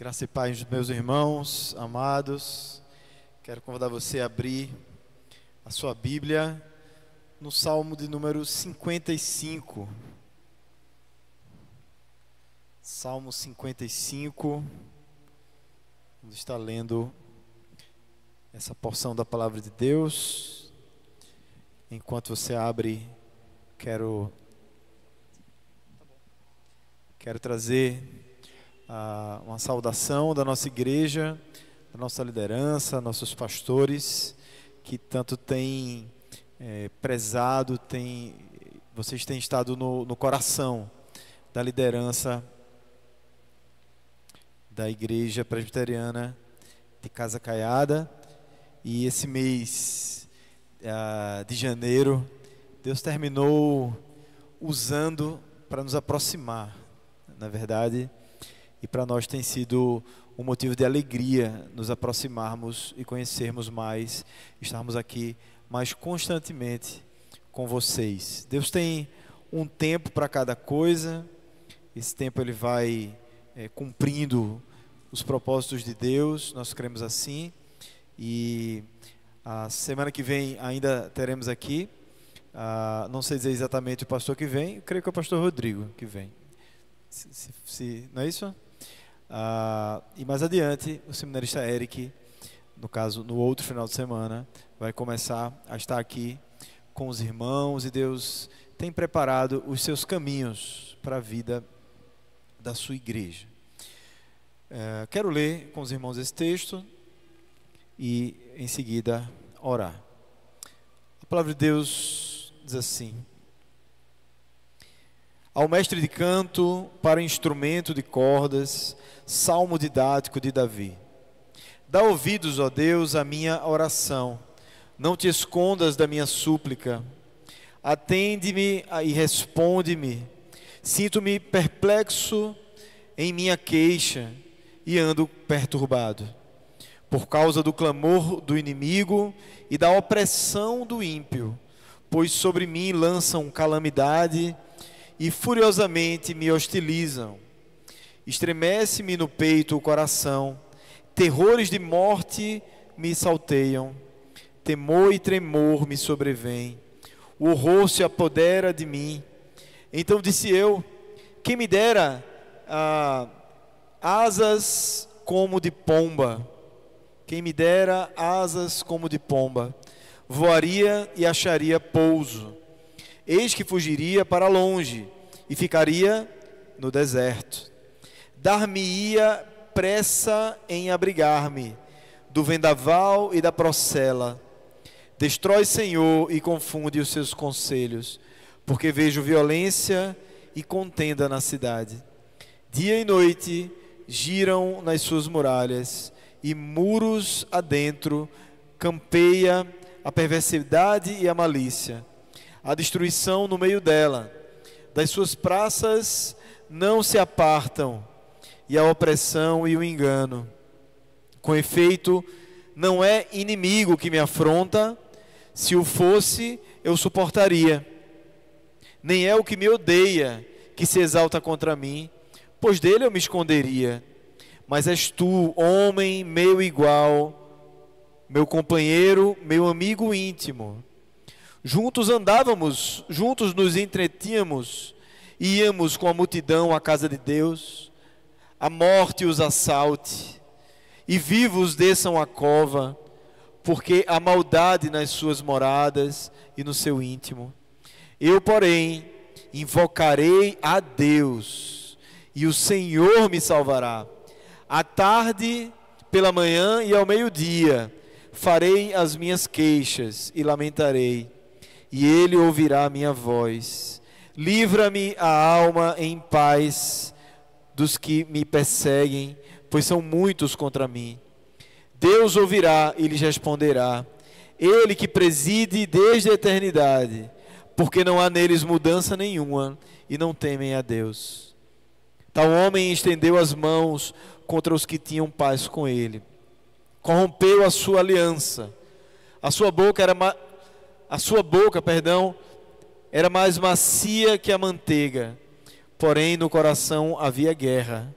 Graça e paz, meus irmãos amados. Quero convidar você a abrir a sua Bíblia no Salmo de número 55. Salmo 55. Vamos estar lendo essa porção da Palavra de Deus. Enquanto você abre, quero trazer uma saudação da nossa igreja, da nossa liderança, nossos pastores, que tanto têm prezado, vocês têm estado no coração da liderança da Igreja Presbiteriana de Casa Caiada. E esse mês de janeiro, Deus terminou usando para nos aproximar, na verdade. E para nós tem sido um motivo de alegria nos aproximarmos e conhecermos mais, estarmos aqui mais constantemente com vocês. Deus tem um tempo para cada coisa, esse tempo Ele vai cumprindo os propósitos de Deus, nós cremos assim. E a semana que vem ainda teremos aqui, não sei dizer exatamente o pastor que vem, eu creio que é o pastor Rodrigo que vem. Não é isso? E mais adiante, o seminarista Eric, no caso, no outro final de semana, vai começar a estar aqui com os irmãos, e Deus tem preparado os seus caminhos para a vida da sua igreja. Quero ler com os irmãos esse texto e, em seguida, orar. A palavra de Deus diz assim: ao mestre de canto para instrumento de cordas, salmo didático de Davi. Dá ouvidos, ó Deus, à minha oração, não te escondas da minha súplica. Atende-me e responde-me. Sinto-me perplexo em minha queixa e ando perturbado, por causa do clamor do inimigo e da opressão do ímpio, pois sobre mim lançam calamidade e furiosamente me hostilizam. Estremece-me no peito o coração, terrores de morte me salteiam, temor e tremor me sobrevêm, o horror se apodera de mim. Então disse eu: quem me dera asas como de pomba, quem me dera asas como de pomba, voaria e acharia pouso. Eis que fugiria para longe e ficaria no deserto. Dar-me-ia pressa em abrigar-me do vendaval e da procela. Destrói, Senhor, e confunde os seus conselhos, porque vejo violência e contenda na cidade. Dia e noite giram nas suas muralhas, e muros adentro campeia a perversidade e a malícia. A destruição no meio dela, das suas praças não se apartam, e a opressão e o engano. Com efeito, não é inimigo que me afronta, se o fosse, eu suportaria. Nem é o que me odeia que se exalta contra mim, pois dele eu me esconderia. Mas és tu, homem meu igual, meu companheiro, meu amigo íntimo. Juntos andávamos, juntos nos entretínhamos, íamos com a multidão à casa de Deus. A morte os assalte, e vivos desçam a cova, porque há maldade nas suas moradas e no seu íntimo. Eu, porém, invocarei a Deus, e o Senhor me salvará. À tarde, pela manhã e ao meio-dia, farei as minhas queixas e lamentarei, e Ele ouvirá a minha voz. Livra-me a alma em paz dos que me perseguem, pois são muitos contra mim. Deus ouvirá e lhes responderá, Ele que preside desde a eternidade, porque não há neles mudança nenhuma e não temem a Deus. Tal homem estendeu as mãos contra os que tinham paz com ele, corrompeu a sua aliança. A sua boca era mais macia que a manteiga, porém no coração havia guerra.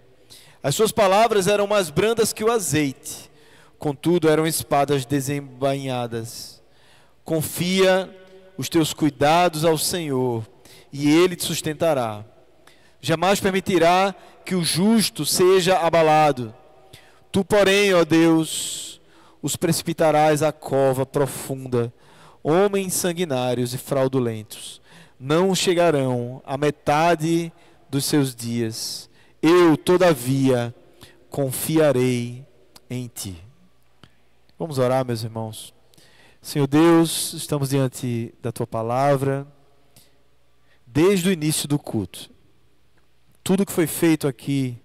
As suas palavras eram mais brandas que o azeite, contudo eram espadas desembainhadas. Confia os teus cuidados ao Senhor, e Ele te sustentará. Jamais permitirá que o justo seja abalado. Tu, porém, ó Deus, os precipitarás à cova profunda. Homens sanguinários e fraudulentos não chegarão à metade dos seus dias. Eu, todavia, confiarei em Ti. Vamos orar, meus irmãos. Senhor Deus, estamos diante da Tua palavra desde o início do culto. Tudo que foi feito aqui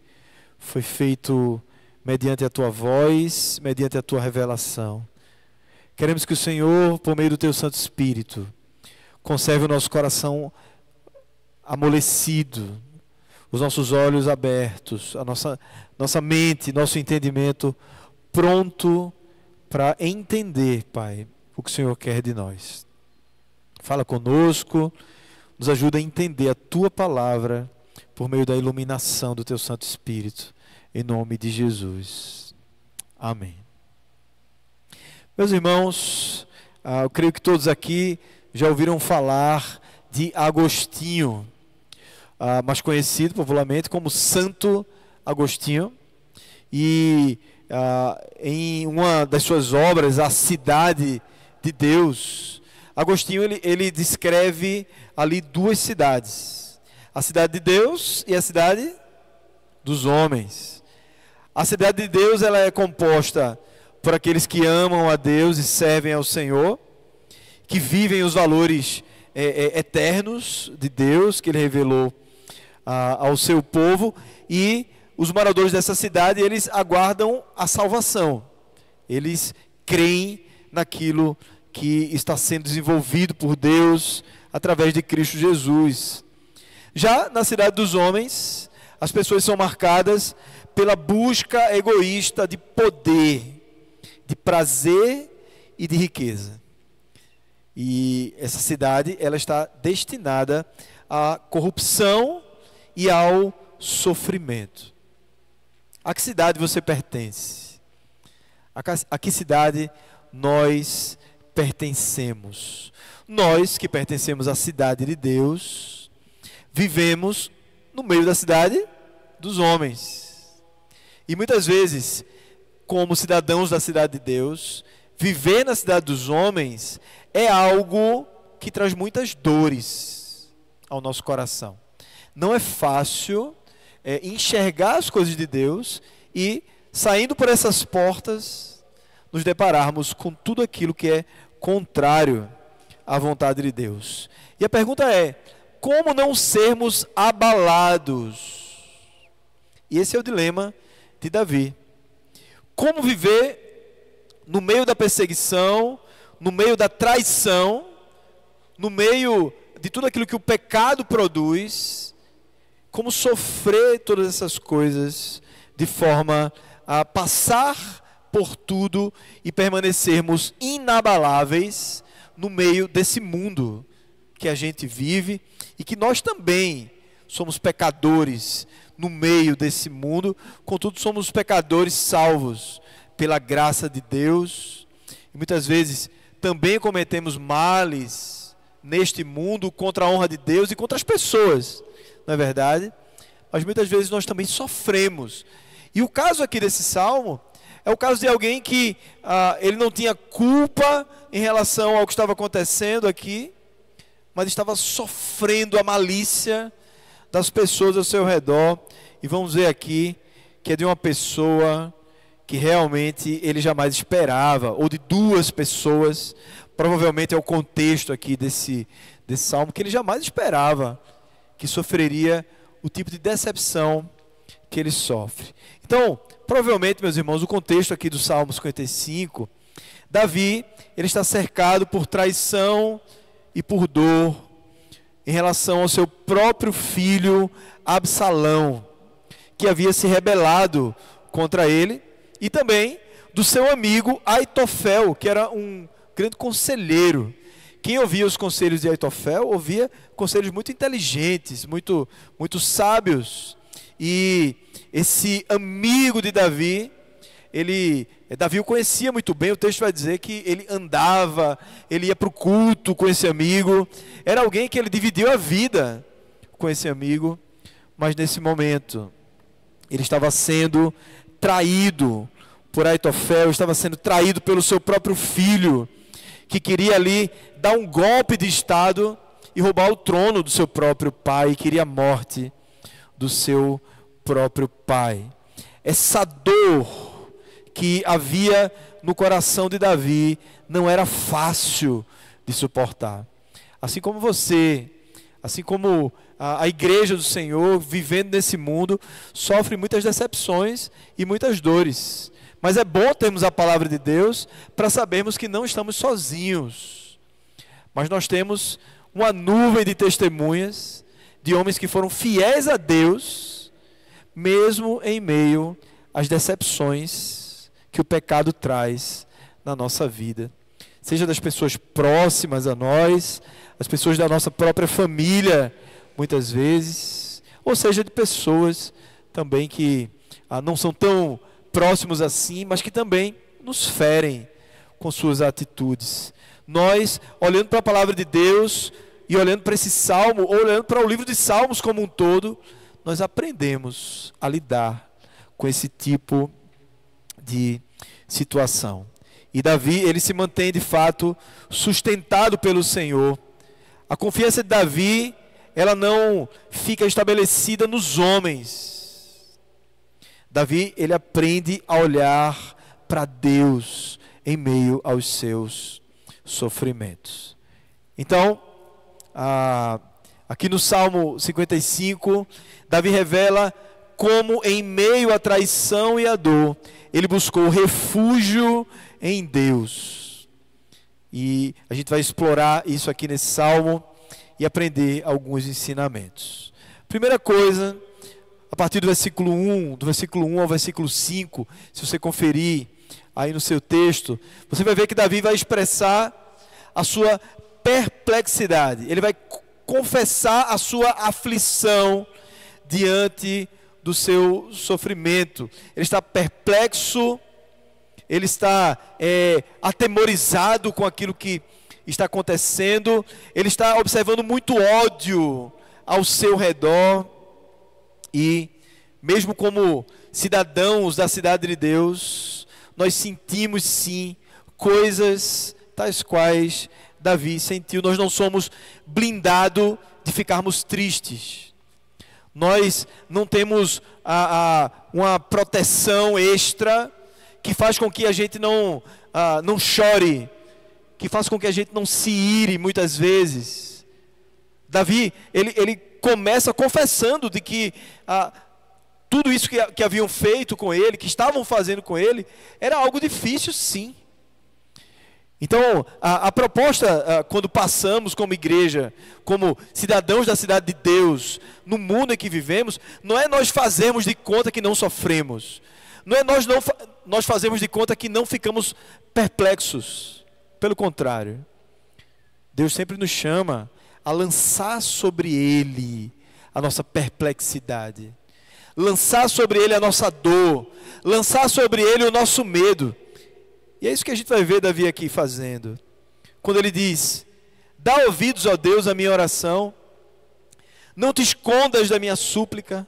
foi feito mediante a Tua voz, mediante a Tua revelação. Queremos que o Senhor, por meio do Teu Santo Espírito, conserve o nosso coração amolecido, os nossos olhos abertos, a nossa mente, nosso entendimento pronto para entender, Pai, o que o Senhor quer de nós. Fala conosco, nos ajuda a entender a Tua palavra por meio da iluminação do Teu Santo Espírito, em nome de Jesus. Amém. Meus irmãos, eu creio que todos aqui já ouviram falar de Agostinho, mais conhecido popularmente como Santo Agostinho. E em uma das suas obras, A Cidade de Deus, Agostinho ele descreve ali duas cidades: a cidade de Deus e a cidade dos homens. A cidade de Deus ela é composta por aqueles que amam a Deus e servem ao Senhor, que vivem os valores eternos de Deus que Ele revelou ao seu povo, e os moradores dessa cidade, eles aguardam a salvação. Eles creem naquilo que está sendo desenvolvido por Deus através de Cristo Jesus. Já na cidade dos homens, as pessoas são marcadas pela busca egoísta de poder, de prazer e de riqueza. E essa cidade, ela está destinada à corrupção e ao sofrimento. A que cidade você pertence? A que cidade nós pertencemos? Nós que pertencemos à cidade de Deus, vivemos no meio da cidade dos homens. E muitas vezes, como cidadãos da cidade de Deus, viver na cidade dos homens é algo que traz muitas dores ao nosso coração. Não é fácil enxergar as coisas de Deus e, saindo por essas portas, nos depararmos com tudo aquilo que é contrário à vontade de Deus. E a pergunta é: como não sermos abalados? E esse é o dilema de Davi. Como viver no meio da perseguição, no meio da traição, no meio de tudo aquilo que o pecado produz, como sofrer todas essas coisas de forma a passar por tudo e permanecermos inabaláveis no meio desse mundo que a gente vive e que nós também somos pecadores no meio desse mundo, contudo somos pecadores salvos pela graça de Deus. E muitas vezes também cometemos males neste mundo contra a honra de Deus e contra as pessoas, não é verdade? Mas muitas vezes nós também sofremos. E o caso aqui desse salmo é o caso de alguém que ele não tinha culpa em relação ao que estava acontecendo aqui, mas estava sofrendo a malícia das pessoas ao seu redor. E vamos ver aqui que é de uma pessoa que realmente ele jamais esperava, ou de duas pessoas, provavelmente é o contexto aqui desse salmo, que ele jamais esperava que sofreria o tipo de decepção que ele sofre. Então, provavelmente, meus irmãos, o contexto aqui do Salmo 55, Davi, ele está cercado por traição e por dor em relação ao seu próprio filho Absalão, que havia se rebelado contra ele, e também do seu amigo Aitofel, que era um grande conselheiro. Quem ouvia os conselhos de Aitofel, ouvia conselhos muito inteligentes, muito sábios. E esse amigo de Davi, Davi o conhecia muito bem. O texto vai dizer que ele andava, ele ia para o culto com esse amigo. Era alguém que ele dividiu a vida com esse amigo. Mas nesse momento, ele estava sendo traído por Aitofel, estava sendo traído pelo seu próprio filho, que queria ali dar um golpe de estado e roubar o trono do seu próprio pai, queria a morte do seu próprio pai. Essa dor que havia no coração de Davi não era fácil de suportar. Assim como você, assim como a igreja do Senhor, vivendo nesse mundo, sofre muitas decepções e muitas dores. Mas é bom termos a palavra de Deus para sabermos que não estamos sozinhos. Mas nós temos uma nuvem de testemunhas de homens que foram fiéis a Deus, mesmo em meio às decepções que o pecado traz na nossa vida. Seja das pessoas próximas a nós, as pessoas da nossa própria família, muitas vezes, ou seja de pessoas também que não são tão próximos assim, mas que também nos ferem com suas atitudes. Nós, olhando para a palavra de Deus e olhando para esse salmo, ou olhando para o livro de Salmos como um todo, nós aprendemos a lidar com esse tipo de situação. E Davi, ele se mantém de fato sustentado pelo Senhor. A confiança de Davi, ela não fica estabelecida nos homens. Davi, ele aprende a olhar para Deus em meio aos seus sofrimentos. Então, aqui no Salmo 55, Davi revela como em meio à traição e à dor, ele buscou refúgio em Deus. E a gente vai explorar isso aqui nesse Salmo e aprender alguns ensinamentos. Primeira coisa, a partir do versículo 1 ao versículo 5, se você conferir aí no seu texto, você vai ver que Davi vai expressar a sua perplexidade. Ele vai confessar a sua aflição diante do seu sofrimento. Ele está perplexo, ele está atemorizado com aquilo que está acontecendo, ele está observando muito ódio ao seu redor. E mesmo como cidadãos da cidade de Deus, nós sentimos sim coisas tais quais Davi sentiu. Nós não somos blindados de ficarmos tristes. Nós não temos uma proteção extra que faz com que a gente não chore, que faz com que a gente não se ire muitas vezes. Davi, ele começa confessando de que tudo isso que haviam feito com ele, que estavam fazendo com ele, era algo difícil sim. Então, a proposta, quando passamos como igreja, como cidadãos da cidade de Deus, no mundo em que vivemos, não é nós fazermos de conta que não sofremos, não é nós fazermos de conta que não ficamos perplexos. Pelo contrário, Deus sempre nos chama a lançar sobre Ele a nossa perplexidade, lançar sobre Ele a nossa dor, lançar sobre Ele o nosso medo. E é isso que a gente vai ver Davi aqui fazendo. Quando ele diz: dá ouvidos, ó Deus, à minha oração, não te escondas da minha súplica,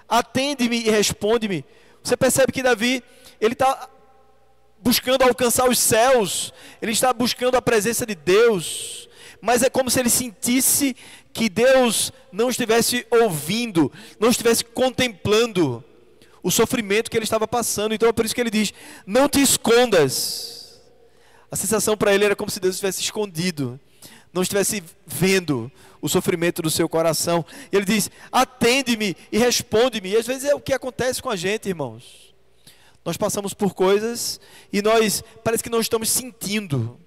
atende-me e responde-me. Você percebe que Davi, ele está buscando alcançar os céus, ele está buscando a presença de Deus, mas é como se ele sentisse que Deus não estivesse ouvindo, não estivesse contemplando o sofrimento que ele estava passando. Então é por isso que ele diz: não te escondas. A sensação para ele era como se Deus estivesse escondido, não estivesse vendo o sofrimento do seu coração. E ele diz: atende-me e responde-me. E às vezes é o que acontece com a gente, irmãos. Nós passamos por coisas e nós parece que não estamos sentindo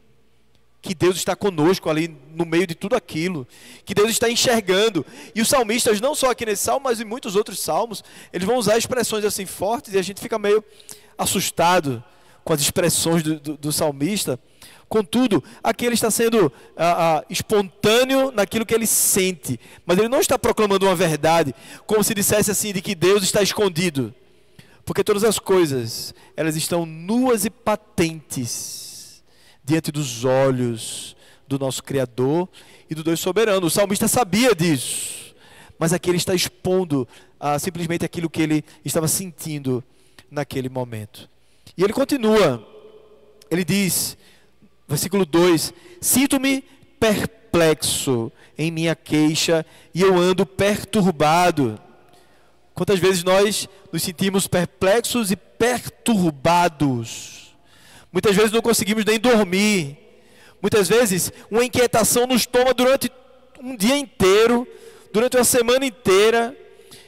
que Deus está conosco ali no meio de tudo aquilo, que Deus está enxergando. E os salmistas, não só aqui nesse salmo, mas em muitos outros salmos, eles vão usar expressões assim fortes e a gente fica meio assustado com as expressões do salmista. Contudo, aqui ele está sendo espontâneo naquilo que ele sente, mas ele não está proclamando uma verdade, como se dissesse assim, de que Deus está escondido. Porque todas as coisas, elas estão nuas e patentes diante dos olhos do nosso Criador e do Deus soberano. O salmista sabia disso, mas aqui ele está expondo simplesmente aquilo que ele estava sentindo naquele momento. E ele continua, ele diz, versículo 2: sinto-me perplexo em minha queixa e eu ando perturbado. Quantas vezes nós nos sentimos perplexos e perturbados? Muitas vezes não conseguimos nem dormir. Muitas vezes uma inquietação nos toma durante um dia inteiro, durante uma semana inteira,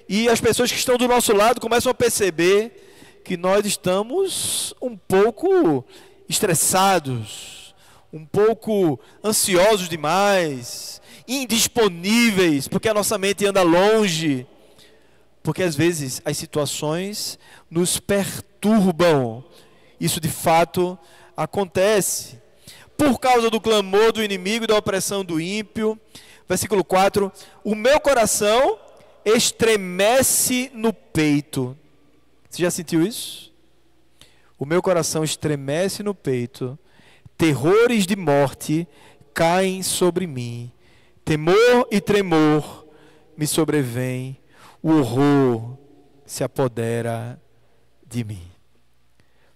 e as pessoas que estão do nosso lado começam a perceber que nós estamos um pouco estressados, um pouco ansiosos demais, indisponíveis, porque a nossa mente anda longe. Porque às vezes as situações nos perturbam. Isso de fato acontece. Por causa do clamor do inimigo e da opressão do ímpio. Versículo 4. O meu coração estremece no peito. Você já sentiu isso? O meu coração estremece no peito. Terrores de morte caem sobre mim. Temor e tremor me sobrevêm. O horror se apodera de mim.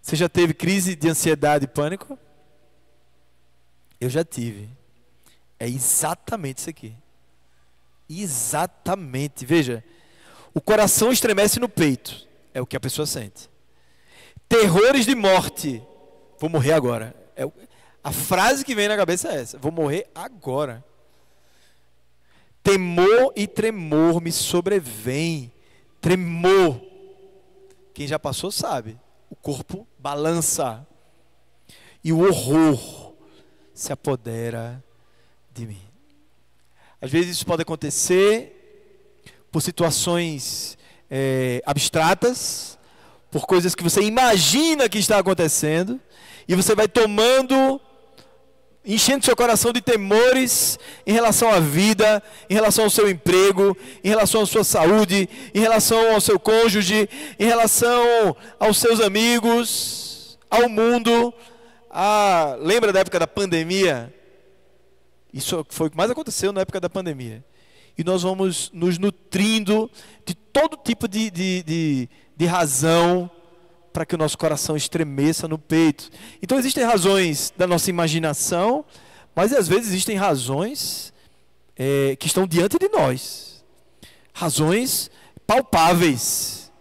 Você já teve crise de ansiedade e pânico? Eu já tive. É exatamente isso aqui. Exatamente. Veja, o coração estremece no peito. É o que a pessoa sente. Terrores de morte. Vou morrer agora. A frase que vem na cabeça é essa. Vou morrer agora. Temor e tremor me sobrevêm. Tremor. Quem já passou sabe. O corpo balança. E o horror se apodera de mim. Às vezes isso pode acontecer por situações abstratas, por coisas que você imagina que está acontecendo, e você vai enchendo seu coração de temores em relação à vida, em relação ao seu emprego, em relação à sua saúde, em relação ao seu cônjuge, em relação aos seus amigos, ao mundo. Lembra da época da pandemia? Isso foi o que mais aconteceu na época da pandemia. E nós vamos nos nutrindo de todo tipo de razão para que o nosso coração estremeça no peito. Então existem razões da nossa imaginação, mas às vezes existem razões que estão diante de nós. Razões palpáveis.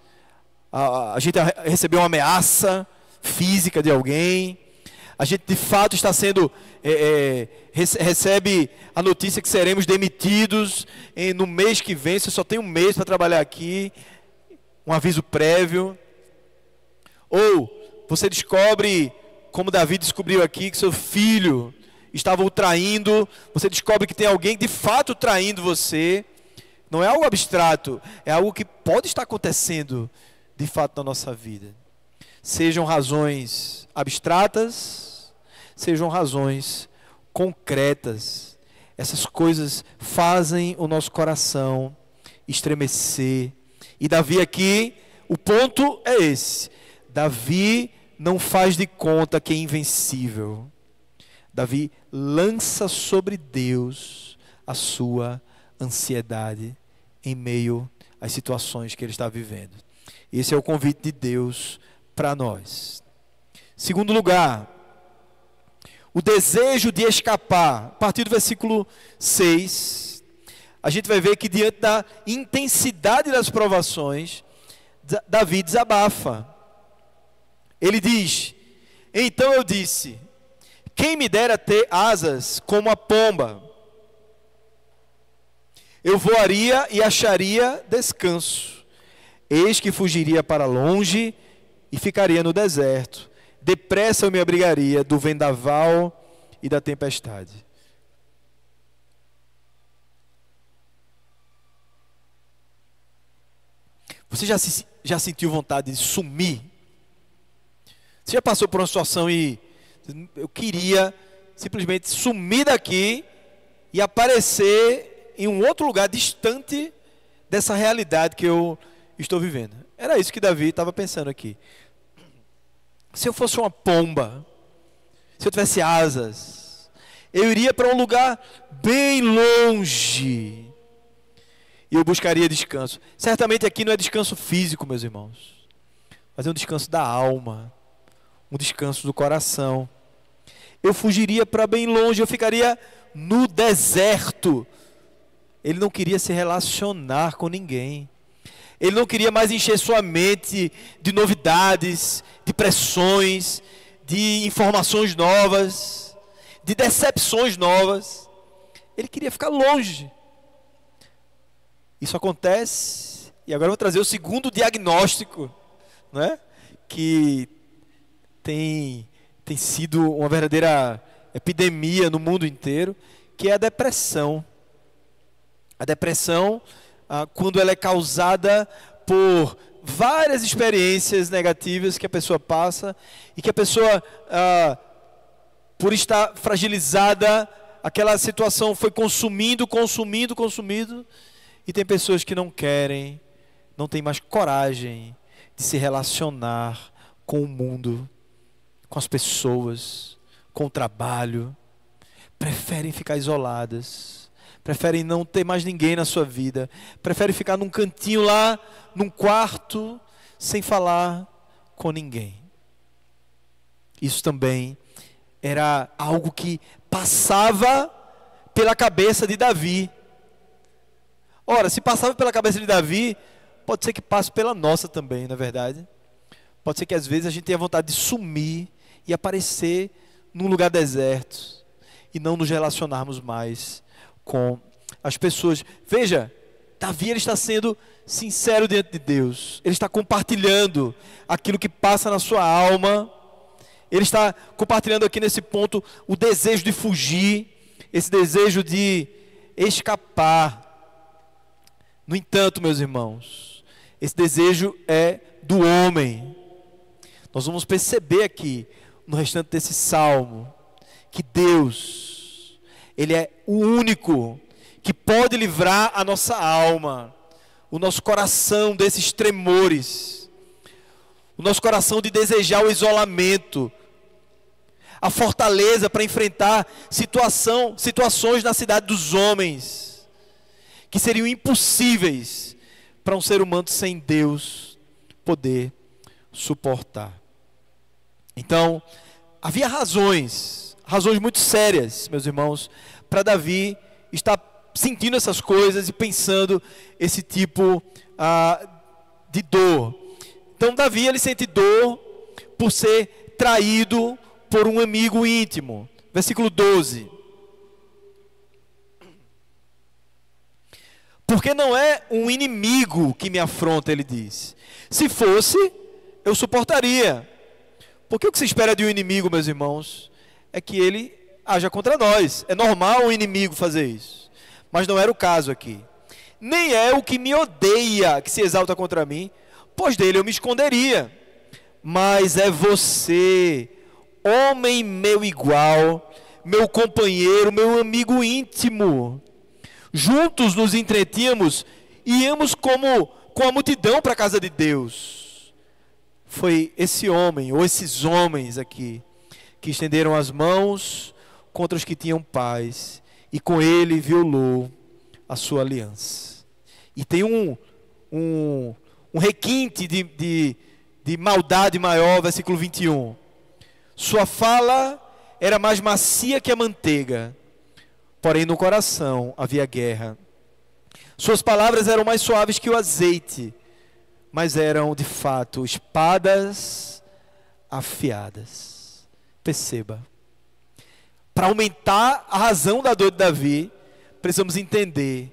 A gente recebeu uma ameaça física de alguém. A gente de fato está sendo... recebe a notícia que seremos demitidos no mês que vem. Você só tem um mês para trabalhar aqui. Um aviso prévio. Ou você descobre, como Davi descobriu aqui, que seu filho estava o traindo. Você descobre que tem alguém de fato traindo você. Não é algo abstrato, é algo que pode estar acontecendo de fato na nossa vida. Sejam razões abstratas, sejam razões concretas. Essas coisas fazem o nosso coração estremecer. E Davi aqui, o ponto é esse. Davi não faz de conta que é invencível. Davi lança sobre Deus a sua ansiedade em meio às situações que ele está vivendo. Esse é o convite de Deus para nós. Segundo lugar, o desejo de escapar. A partir do versículo 6, a gente vai ver que diante da intensidade das provações, Davi desabafa. Ele diz: então eu disse, quem me dera ter asas como a pomba, eu voaria e acharia descanso. Eis que fugiria para longe e ficaria no deserto. Depressa eu me abrigaria do vendaval e da tempestade. Você já sentiu vontade de sumir? Você já passou por uma situação e eu queria simplesmente sumir daqui e aparecer em um outro lugar distante dessa realidade que eu estou vivendo? Era isso que Davi estava pensando aqui. Se eu fosse uma pomba, se eu tivesse asas, eu iria para um lugar bem longe e eu buscaria descanso. Certamente aqui não é descanso físico, meus irmãos, mas é um descanso da alma, um descanso do coração. Eu fugiria para bem longe, eu ficaria no deserto. Ele não queria se relacionar com ninguém. Ele não queria mais encher sua mente de novidades, de pressões, de informações novas, de decepções novas. Ele queria ficar longe. Isso acontece, e agora eu vou trazer o segundo diagnóstico, né? Que tem sido uma verdadeira epidemia no mundo inteiro, que é a depressão. A depressão, quando ela é causada por várias experiências negativas que a pessoa passa, e que a pessoa, por estar fragilizada, aquela situação foi consumindo, e tem pessoas que não querem, não têm mais coragem de se relacionar com o mundo, com as pessoas, com o trabalho, preferem ficar isoladas, preferem não ter mais ninguém na sua vida, preferem ficar num cantinho lá, num quarto, sem falar com ninguém. Isso também era algo que passava pela cabeça de Davi. Ora, se passava pela cabeça de Davi, pode ser que passe pela nossa também, na verdade. Pode ser que às vezes a gente tenha vontade de sumir e aparecer num lugar deserto e não nos relacionarmos mais com as pessoas. Veja, Davi, ele está sendo sincero diante de Deus. Ele está compartilhando aquilo que passa na sua alma. Ele está compartilhando aqui nesse ponto o desejo de fugir, esse desejo de escapar. No entanto, meus irmãos, esse desejo é do homem. Nós vamos perceber aqui, no restante desse salmo, que Deus, Ele é o único que pode livrar a nossa alma, o nosso coração desses tremores, o nosso coração de desejar o isolamento, a fortaleza para enfrentar situações na cidade dos homens, que seriam impossíveis para um ser humano sem Deus poder suportar. Então, havia razões muito sérias, meus irmãos, para Davi estar sentindo essas coisas e pensando esse tipo de dor. Então, Davi, ele sente dor por ser traído por um amigo íntimo. Versículo 12. Porque não é um inimigo que me afronta, ele diz. Se fosse, eu suportaria. Porque o que se espera de um inimigo, meus irmãos, é que ele haja contra nós. É normal um inimigo fazer isso. Mas não era o caso aqui. Nem é o que me odeia, que se exalta contra mim, pois dele eu me esconderia. Mas é você, homem meu igual, meu companheiro, meu amigo íntimo. Juntos nos entretínhamos e íamos com a multidão para a casa de Deus. Foi esse homem, ou esses homens aqui, que estenderam as mãos contra os que tinham paz, e com ele violou a sua aliança. E tem um requinte de maldade maior, versículo 21. Sua fala era mais macia que a manteiga, porém no coração havia guerra. Suas palavras eram mais suaves que o azeite, mas eram de fato espadas afiadas. Perceba. Para aumentar a razão da dor de Davi, precisamos entender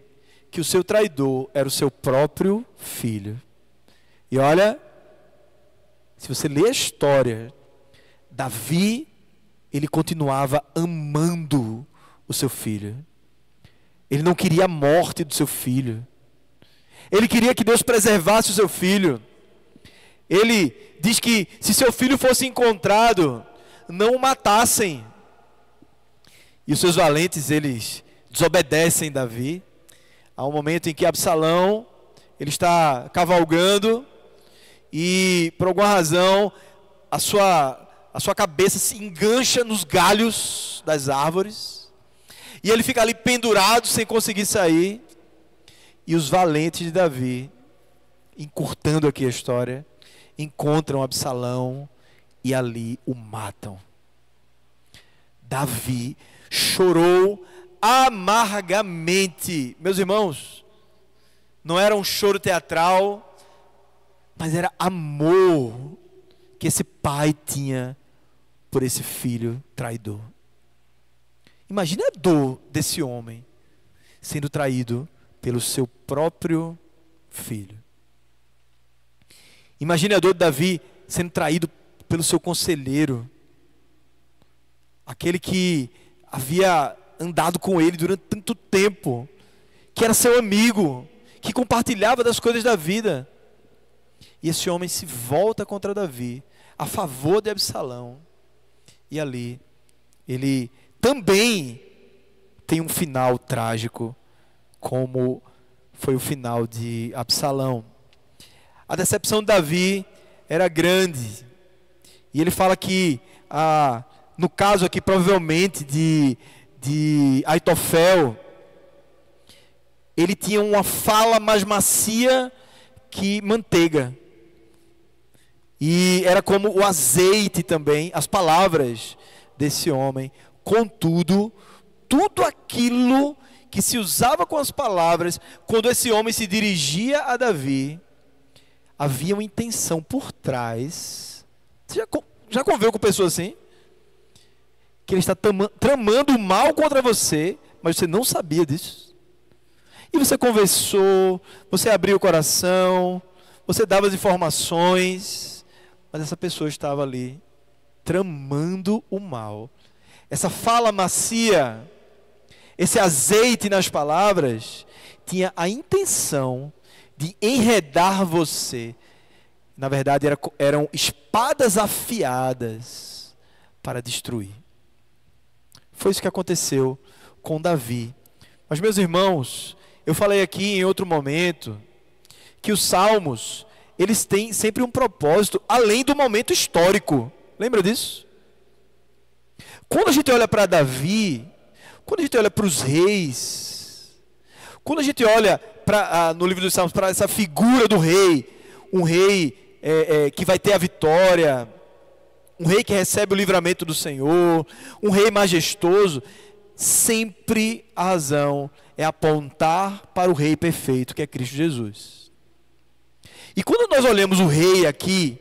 que o seu traidor era o seu próprio filho. E olha, se você ler a história, Davi, ele continuava amando o seu filho. Ele não queria a morte do seu filho. Ele queria que Deus preservasse o seu filho. ele diz que se seu filho fosse encontrado, não o matassem. E os seus valentes, eles desobedecem Davi. Há um momento em que Absalão, ele está cavalgando e por alguma razão a sua cabeça se engancha nos galhos das árvores. E ele fica ali pendurado sem conseguir sair. E os valentes de Davi, encurtando aqui a história, encontram Absalão e ali o matam. Davi chorou amargamente. Meus irmãos, não era um choro teatral, mas era amor que esse pai tinha por esse filho traidor. Imagina a dor desse homem sendo traído pelo seu próprio filho. Imagine a dor de Davi sendo traído pelo seu conselheiro, aquele que havia andado com ele durante tanto tempo, que era seu amigo, que compartilhava das coisas da vida. E esse homem se volta contra Davi, a favor de Absalão. E ali, ele também tem um final trágico, como foi o final de Absalão. A decepção de Davi era grande. E ele fala que, no caso aqui, provavelmente de Aitofel, ele tinha uma fala mais macia que manteiga. E era como o azeite também, as palavras desse homem. Contudo, tudo aquilo que se usava com as palavras, quando esse homem se dirigia a Davi, havia uma intenção por trás. Você já conviveu com pessoas assim? Que ele está tramando mal contra você, mas você não sabia disso. E você conversou, você abriu o coração, você dava as informações, mas essa pessoa estava ali tramando o mal. Essa fala macia, esse azeite nas palavras, tinha a intenção de enredar você. Na verdade, eram espadas afiadas para destruir. Foi isso que aconteceu com Davi. Mas, meus irmãos, eu falei aqui em outro momento que os salmos, eles têm sempre um propósito além do momento histórico. Lembra disso? Quando a gente olha para Davi, quando a gente olha para os reis, quando a gente olha no livro dos Salmos para essa figura do rei, um rei que vai ter a vitória, um rei que recebe o livramento do Senhor, um rei majestoso, sempre a razão é apontar para o rei perfeito, que é Cristo Jesus. E quando nós olhamos o rei aqui,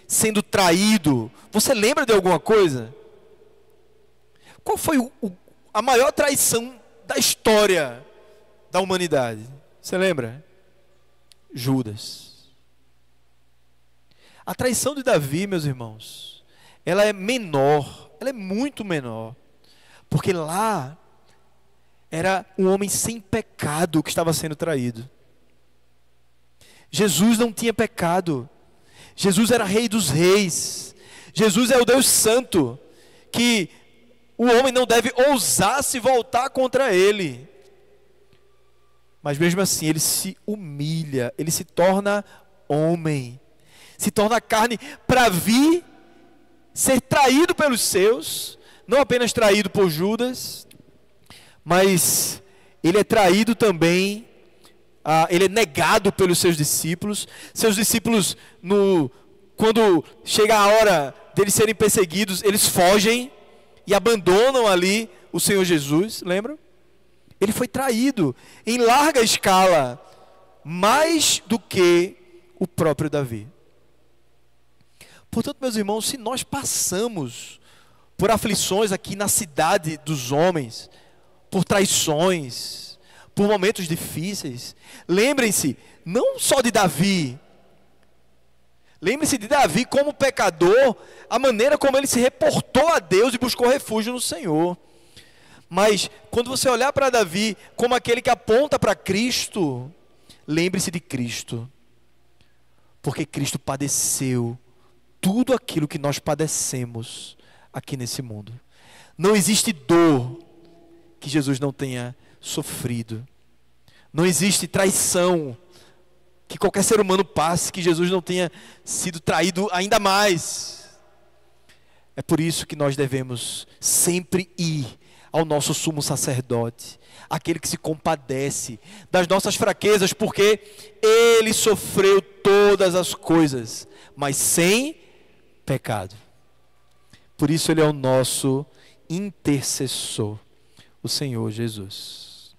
sendo traído, você lembra de alguma coisa? Qual foi a maior traição da história da humanidade? Você lembra? Judas. A traição de Davi, meus irmãos, ela é menor, ela é muito menor, porque lá era um homem sem pecado que estava sendo traído. Jesus não tinha pecado. Jesus era rei dos reis. Jesus é o Deus santo, que o homem não deve ousar se voltar contra ele. Mas mesmo assim, ele se humilha, ele se torna homem, se torna carne para vir ser traído pelos seus, não apenas traído por Judas, mas ele é traído também, ele é negado pelos seus discípulos. Seus discípulos, quando chega a hora deles serem perseguidos, eles fogem e abandonam ali o Senhor Jesus, lembram? Ele foi traído em larga escala, mais do que o próprio Davi. Portanto, meus irmãos, se nós passamos por aflições aqui na cidade dos homens, por traições, por momentos difíceis, lembrem-se não só de Davi, lembre-se de Davi como pecador, a maneira como ele se reportou a Deus e buscou refúgio no Senhor. Mas quando você olhar para Davi como aquele que aponta para Cristo, lembre-se de Cristo. Porque Cristo padeceu tudo aquilo que nós padecemos aqui nesse mundo. Não existe dor que Jesus não tenha sofrido. Não existe traição que qualquer ser humano passe que Jesus não tenha sido traído ainda mais. É por isso que nós devemos sempre ir ao nosso sumo sacerdote, aquele que se compadece das nossas fraquezas, porque ele sofreu todas as coisas, mas sem pecado. Por isso ele é o nosso intercessor, o Senhor Jesus.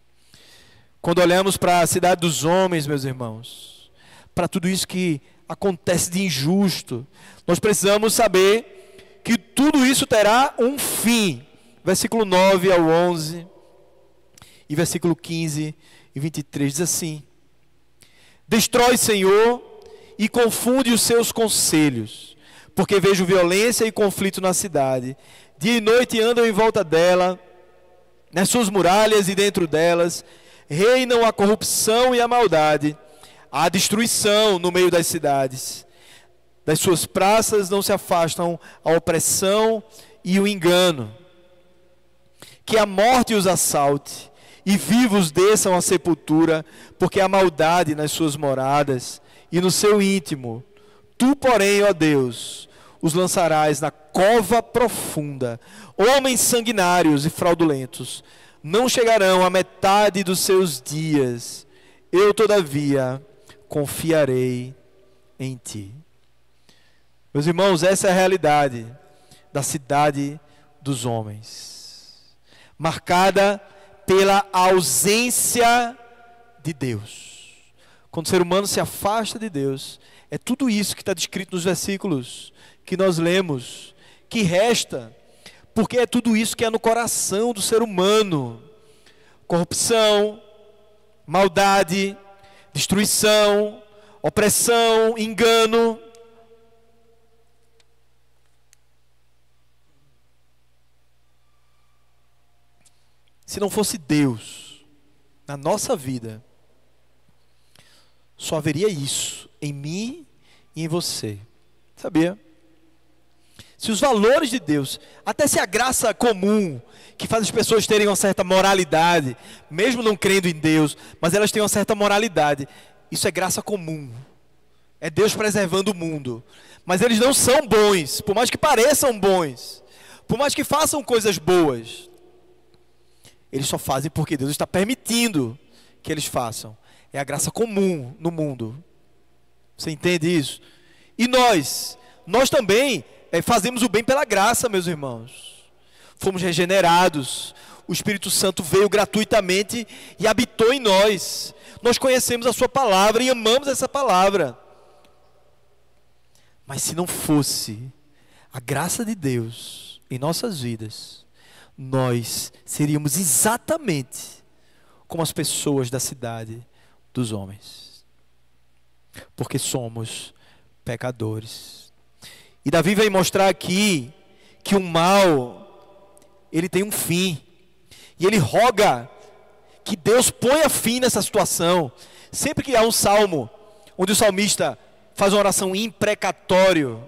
Quando olhamos para a cidade dos homens, meus irmãos, para tudo isso que acontece de injusto, nós precisamos saber que tudo isso terá um fim. Versículo 9 ao 11 e versículo 15 e 23 diz assim: Destrói, Senhor, e confunde os seus conselhos, porque vejo violência e conflito na cidade. Dia e noite andam em volta dela, nas suas muralhas e dentro delas, reinam a corrupção e a maldade, a destruição no meio das cidades. Das suas praças não se afastam a opressão e o engano. Que a morte os assalte, e vivos desçam à sepultura, porque há maldade nas suas moradas e no seu íntimo. Tu, porém, ó Deus, os lançarás na cova profunda. Homens sanguinários e fraudulentos não chegarão à metade dos seus dias. Eu, todavia, confiarei em ti. Meus irmãos, essa é a realidade da cidade dos homens, marcada pela ausência de Deus. Quando o ser humano se afasta de Deus, é tudo isso que está descrito nos versículos que nós lemos, que resta, porque é tudo isso que é no coração do ser humano: corrupção, maldade, destruição, opressão, engano. Se não fosse Deus na nossa vida, só haveria isso em mim e em você. Sabia? Se os valores de Deus, até se a graça comum, que faz as pessoas terem uma certa moralidade, mesmo não crendo em Deus, mas elas têm uma certa moralidade, isso é graça comum. É Deus preservando o mundo. Mas eles não são bons, por mais que pareçam bons, por mais que façam coisas boas. Eles só fazem porque Deus está permitindo que eles façam. É a graça comum no mundo. Você entende isso? E nós também fazemos o bem pela graça, meus irmãos. Fomos regenerados. O Espírito Santo veio gratuitamente e habitou em nós. Nós conhecemos a sua palavra e amamos essa palavra. Mas se não fosse a graça de Deus em nossas vidas, nós seríamos exatamente como as pessoas da cidade dos homens, porque somos pecadores. E Davi vai mostrar aqui que o mal, ele tem um fim, e ele roga que Deus ponha fim nessa situação. Sempre que há um salmo onde o salmista faz uma oração imprecatório,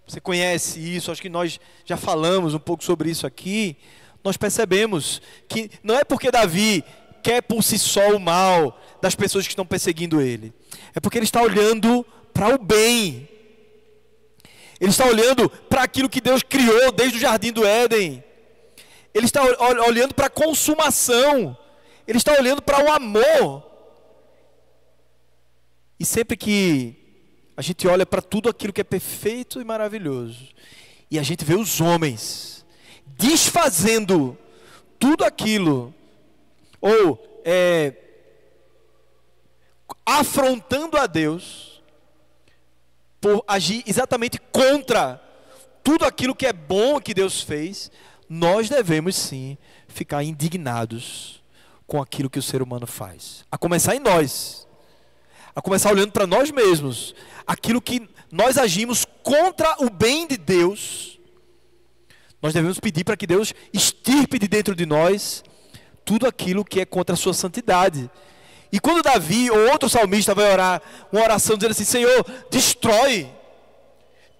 você conhece isso, acho que nós já falamos um pouco sobre isso aqui. Nós percebemos que não é porque Davi quer por si só o mal das pessoas que estão perseguindo ele. É porque ele está olhando para o bem. Ele está olhando para aquilo que Deus criou desde o jardim do Éden. Ele está olhando para a consumação. Ele está olhando para o amor. E sempre que a gente olha para tudo aquilo que é perfeito e maravilhoso, e a gente vê os homens desfazendo tudo aquilo, ou afrontando a Deus, por agir exatamente contra tudo aquilo que é bom que Deus fez, nós devemos sim ficar indignados com aquilo que o ser humano faz. A começar em nós. A começar olhando para nós mesmos. Aquilo que nós agimos contra o bem de Deus. Nós devemos pedir para que Deus extirpe de dentro de nós tudo aquilo que é contra a sua santidade. E quando Davi ou outro salmista vai orar uma oração dizendo assim: Senhor, destrói,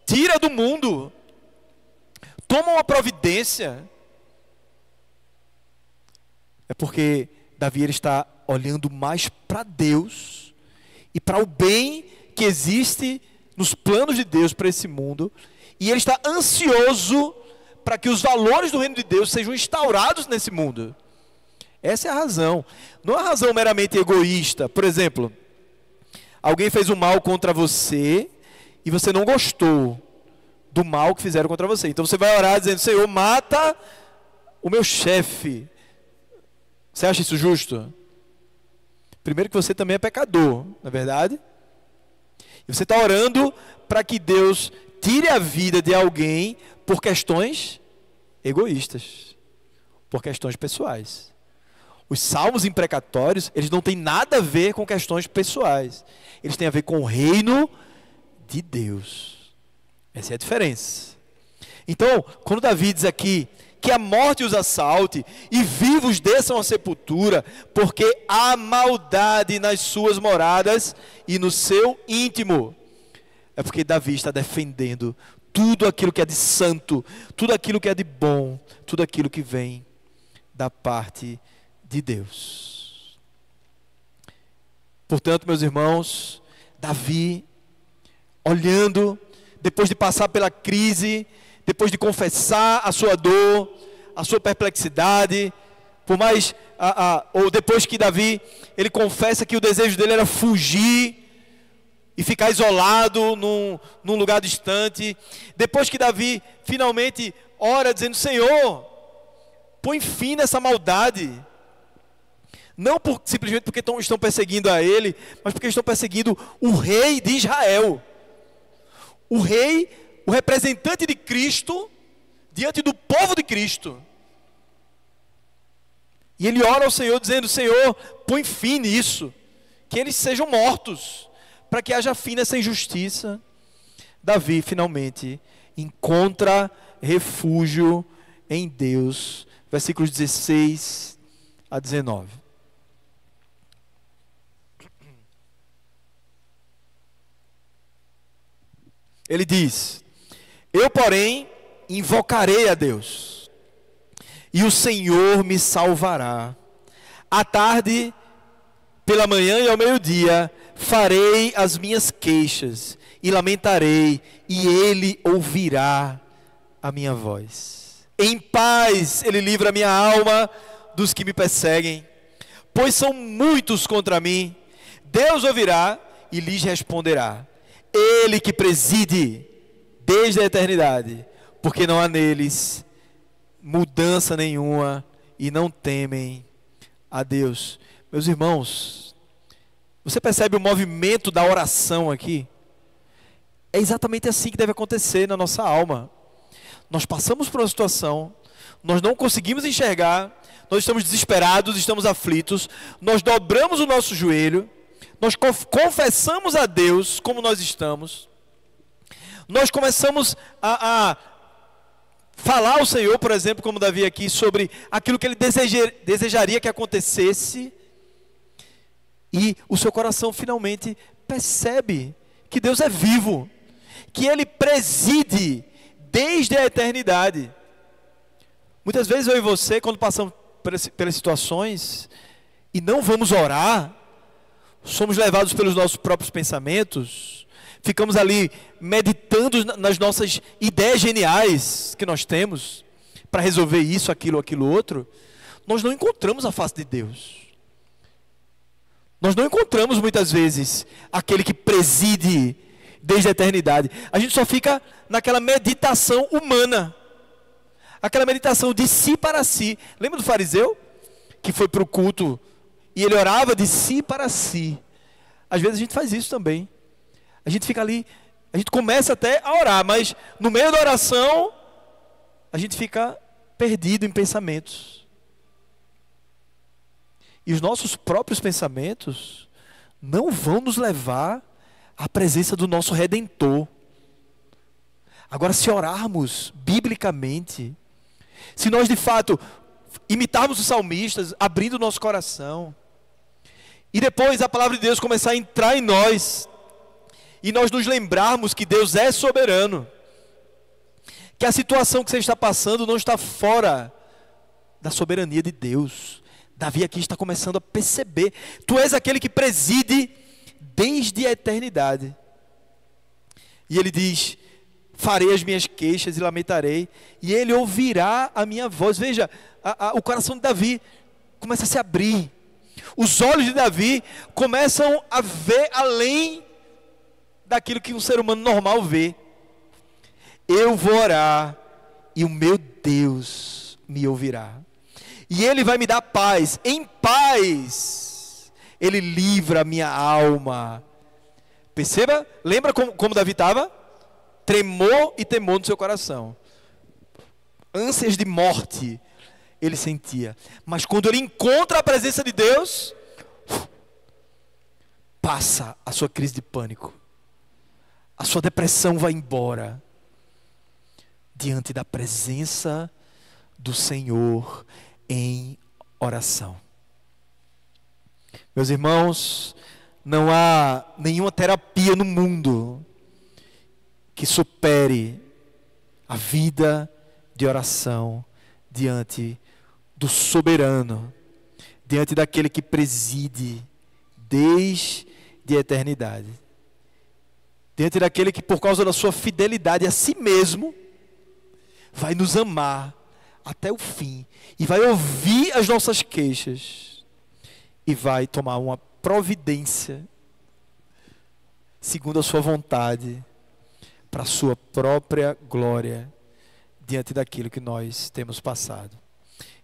tira do mundo, toma uma providência, é porque Davi ele está olhando mais para Deus e para o bem que existe nos planos de Deus para esse mundo, e ele está ansioso para que os valores do reino de Deus sejam instaurados nesse mundo. Essa é a razão. Não é a razão meramente egoísta. Por exemplo, alguém fez um mal contra você e você não gostou do mal que fizeram contra você. Então você vai orar dizendo: Senhor, mata o meu chefe. Você acha isso justo? Primeiro que você também é pecador, não é verdade? E você está orando para que Deus tire a vida de alguém por questões egoístas, por questões pessoais. Os salmos imprecatórios, eles não têm nada a ver com questões pessoais. Eles têm a ver com o reino de Deus. Essa é a diferença. Então, quando Davi diz aqui que a morte os assalte e vivos desçam à sepultura, porque há maldade nas suas moradas e no seu íntimo, é porque Davi está defendendo tudo aquilo que é de santo, tudo aquilo que é de bom, tudo aquilo que vem da parte de Deus. Portanto, meus irmãos, Davi, olhando, depois de passar pela crise, depois de confessar a sua dor, a sua perplexidade, por mais, ou depois que Davi, ele confessa que o desejo dele era fugir e ficar isolado num lugar distante, depois que Davi finalmente ora dizendo: Senhor, põe fim nessa maldade, não simplesmente porque estão perseguindo a ele, mas porque estão perseguindo o rei de Israel, o rei, o representante de Cristo, diante do povo de Cristo. E ele ora ao Senhor dizendo: Senhor, põe fim nisso, que eles sejam mortos, para que haja fim nessa injustiça. Davi finalmente encontra refúgio em Deus. Versículos 16 a 19. Ele diz: eu, porém, invocarei a Deus, e o Senhor me salvará. À tarde, pela manhã e ao meio-dia, farei as minhas queixas e lamentarei, e Ele ouvirá a minha voz. Em paz Ele livra a minha alma dos que me perseguem, pois são muitos contra mim. Deus ouvirá e lhes responderá. Ele que preside desde a eternidade, porque não há neles mudança nenhuma e não temem a Deus. Meus irmãos, você percebe o movimento da oração aqui? É exatamente assim que deve acontecer na nossa alma. Nós passamos por uma situação, nós não conseguimos enxergar, nós estamos desesperados, estamos aflitos, nós dobramos o nosso joelho, nós confessamos a Deus como nós estamos, nós começamos a falar ao Senhor, por exemplo, como Davi aqui, sobre aquilo que ele desejaria que acontecesse, e o seu coração finalmente percebe que Deus é vivo, que Ele preside desde a eternidade. Muitas vezes eu e você, quando passamos pelas situações e não vamos orar, somos levados pelos nossos próprios pensamentos, ficamos ali meditando nas nossas ideias geniais que nós temos para resolver isso, aquilo outro. Nós não encontramos a face de Deus. Nós não encontramos muitas vezes aquele que preside desde a eternidade. A gente só fica naquela meditação humana, aquela meditação de si para si. Lembra do fariseu que foi para o culto e ele orava de si para si? Às vezes a gente faz isso também. A gente fica ali, a gente começa até a orar, mas no meio da oração a gente fica perdido em pensamentos. E os nossos próprios pensamentos não vão nos levar à presença do nosso Redentor. Agora, se orarmos biblicamente, se nós de fato imitarmos os salmistas, abrindo o nosso coração, E depois a palavra de Deus começar a entrar em nós, e nós nos lembrarmos que Deus é soberano, que a situação que você está passando não está fora da soberania de Deus. Davi aqui está começando a perceber: tu és aquele que preside desde a eternidade. E ele diz: farei as minhas queixas e lamentarei, e ele ouvirá a minha voz. Veja, o coração de Davi começa a se abrir. Os olhos de Davi começam a ver além daquilo que um ser humano normal vê. Eu vou orar e o meu Deus me ouvirá. E Ele vai me dar paz. Em paz Ele livra a minha alma. Perceba? Lembra como Davi estava? Tremor e temor no seu coração. Ânsias de morte ele sentia. Mas quando ele encontra a presença de Deus, passa a sua crise de pânico. A sua depressão vai embora. Diante da presença do Senhor em oração. Meus irmãos, não há nenhuma terapia no mundo que supere a vida de oração diante do soberano, diante daquele que preside desde a eternidade, diante daquele que, por causa da sua fidelidade a si mesmo, vai nos amar até o fim, e vai ouvir as nossas queixas, e vai tomar uma providência, segundo a sua vontade, para a sua própria glória, diante daquilo que nós temos passado.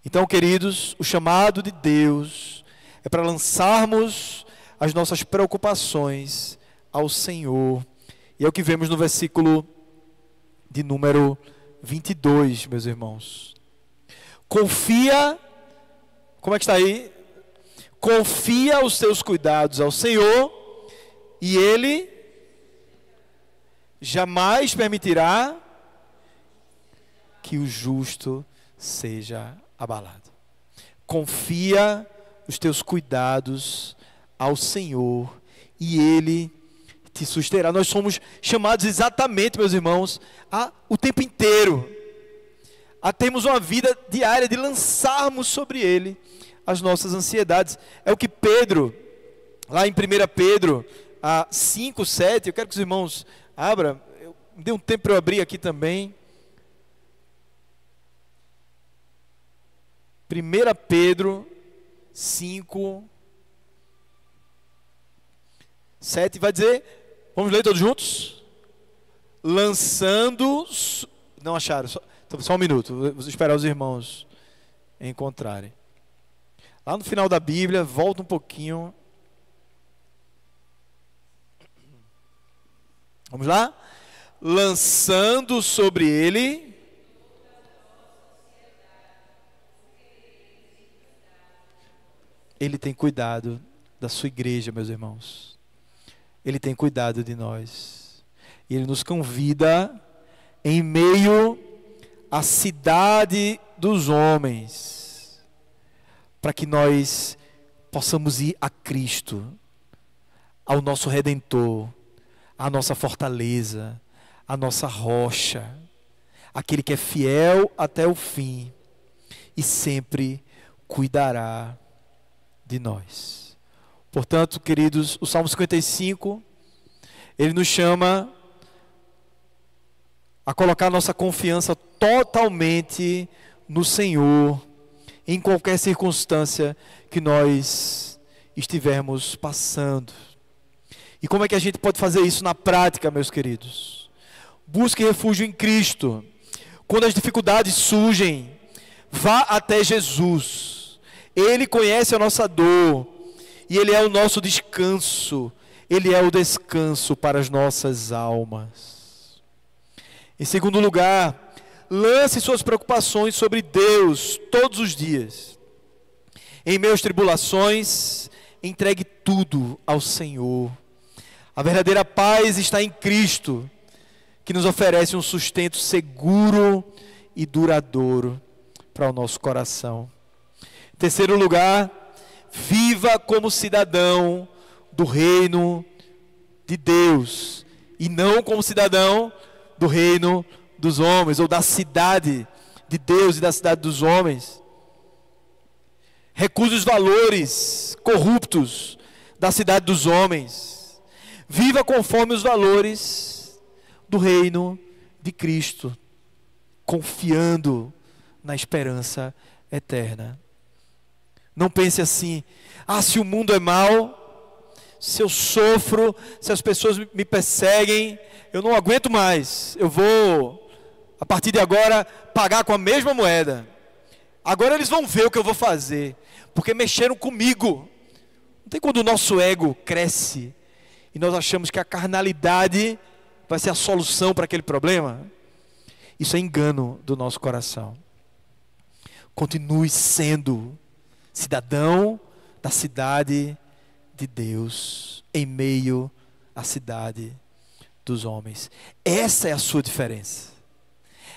Então, queridos, o chamado de Deus é para lançarmos as nossas preocupações ao Senhor. E é o que vemos no versículo de número 22, meus irmãos. Confia, como é que está aí? Confia os teus cuidados ao Senhor, e Ele jamais permitirá que o justo seja abalado. Confia os teus cuidados ao Senhor, e Ele te susterá. Nós somos chamados exatamente, meus irmãos, o tempo inteiro a termos uma vida diária de lançarmos sobre Ele as nossas ansiedades. É o que Pedro, lá em 1 Pedro 5, 7, eu quero que os irmãos abram, me dê um tempo para eu abrir aqui também. 1 Pedro 5, 7 vai dizer, vamos ler todos juntos? Lançando, não acharam, só um minuto, vou esperar os irmãos encontrarem. Lá no final da Bíblia, volta um pouquinho. Vamos lá? Lançando sobre ele Ele tem cuidado da sua igreja, meus irmãos. Ele tem cuidado de nós. E Ele nos convida em meio à cidade dos homens, para que nós possamos ir a Cristo, ao nosso Redentor, à nossa fortaleza, à nossa rocha, aquele que é fiel até o fim e sempre cuidará de nós. Portanto, queridos, o Salmo 55, ele nos chama a colocar nossa confiança totalmente no Senhor, em qualquer circunstância que nós estivermos passando. E como é que a gente pode fazer isso na prática, meus queridos? Busque refúgio em Cristo. Quando as dificuldades surgem, vá até Jesus. Ele conhece a nossa dor, e Ele é o nosso descanso. Ele é o descanso para as nossas almas. Em segundo lugar, lance suas preocupações sobre Deus todos os dias. Em meio às tribulações, entregue tudo ao Senhor. A verdadeira paz está em Cristo, que nos oferece um sustento seguro e duradouro para o nosso coração. Em terceiro lugar, viva como cidadão do reino de Deus, e não como cidadão do reino dos homens, ou da cidade de Deus e da cidade dos homens. Recuse os valores corruptos da cidade dos homens. Viva conforme os valores do reino de Cristo, confiando na esperança eterna. Não pense assim: se o mundo é mau, se eu sofro, se as pessoas me perseguem, eu não aguento mais, eu vou, a partir de agora, pagar com a mesma moeda. Agora eles vão ver o que eu vou fazer, porque mexeram comigo. Não tem quando o nosso ego cresce e nós achamos que a carnalidade vai ser a solução para aquele problema? Isso é engano do nosso coração. Continue sendo cidadão da cidade de Deus, em meio à cidade dos homens. Essa é a sua diferença.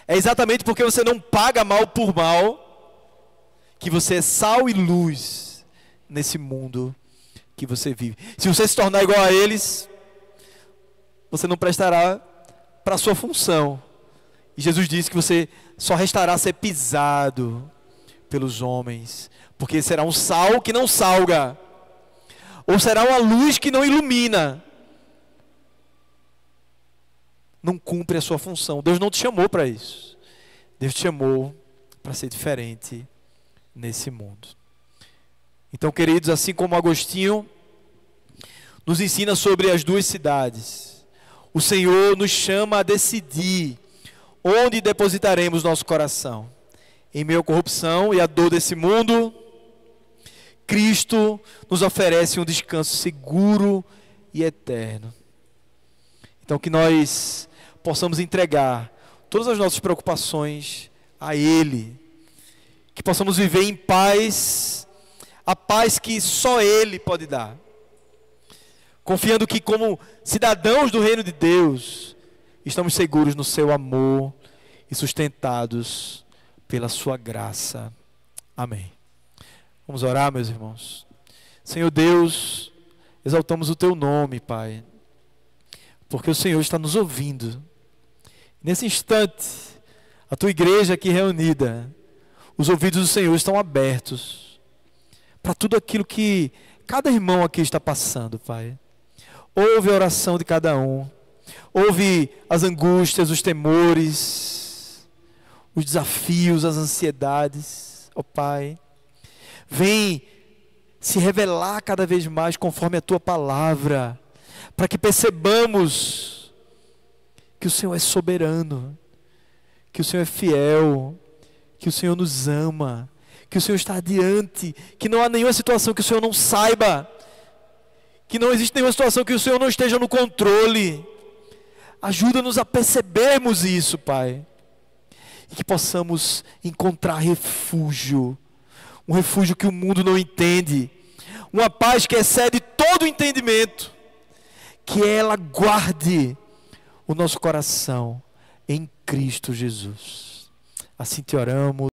É exatamente porque você não paga mal por mal que você é sal e luz nesse mundo que você vive. Se você se tornar igual a eles, você não prestará para a sua função. E Jesus disse que você só restará ser pisado pelos homens, porque será um sal que não salga, ou será uma luz que não ilumina. Não cumpre a sua função. Deus não te chamou para isso. Deus te chamou para ser diferente nesse mundo. Então, queridos, assim como Agostinho nos ensina sobre as duas cidades, o Senhor nos chama a decidir onde depositaremos nosso coração. Em meio à corrupção e à dor desse mundo, Cristo nos oferece um descanso seguro e eterno. Então, que nós possamos entregar todas as nossas preocupações a Ele, que possamos viver em paz, a paz que só Ele pode dar, confiando que, como cidadãos do reino de Deus, estamos seguros no seu amor e sustentados pela sua graça. Amém. Vamos orar, meus irmãos. Senhor Deus, exaltamos o teu nome, Pai, porque o Senhor está nos ouvindo. Nesse instante, a tua igreja aqui reunida, os ouvidos do Senhor estão abertos para tudo aquilo que cada irmão aqui está passando, Pai. Ouve a oração de cada um, ouve as angústias, os temores, os desafios, as ansiedades, ó Pai. Vem se revelar cada vez mais conforme a tua palavra, para que percebamos que o Senhor é soberano, que o Senhor é fiel, que o Senhor nos ama, que o Senhor está adiante, que não há nenhuma situação que o Senhor não saiba, que não existe nenhuma situação que o Senhor não esteja no controle. Ajuda-nos a percebermos isso, Pai, e que possamos encontrar refúgio, um refúgio que o mundo não entende, uma paz que excede todo entendimento, que ela guarde o nosso coração em Cristo Jesus. Assim te oramos.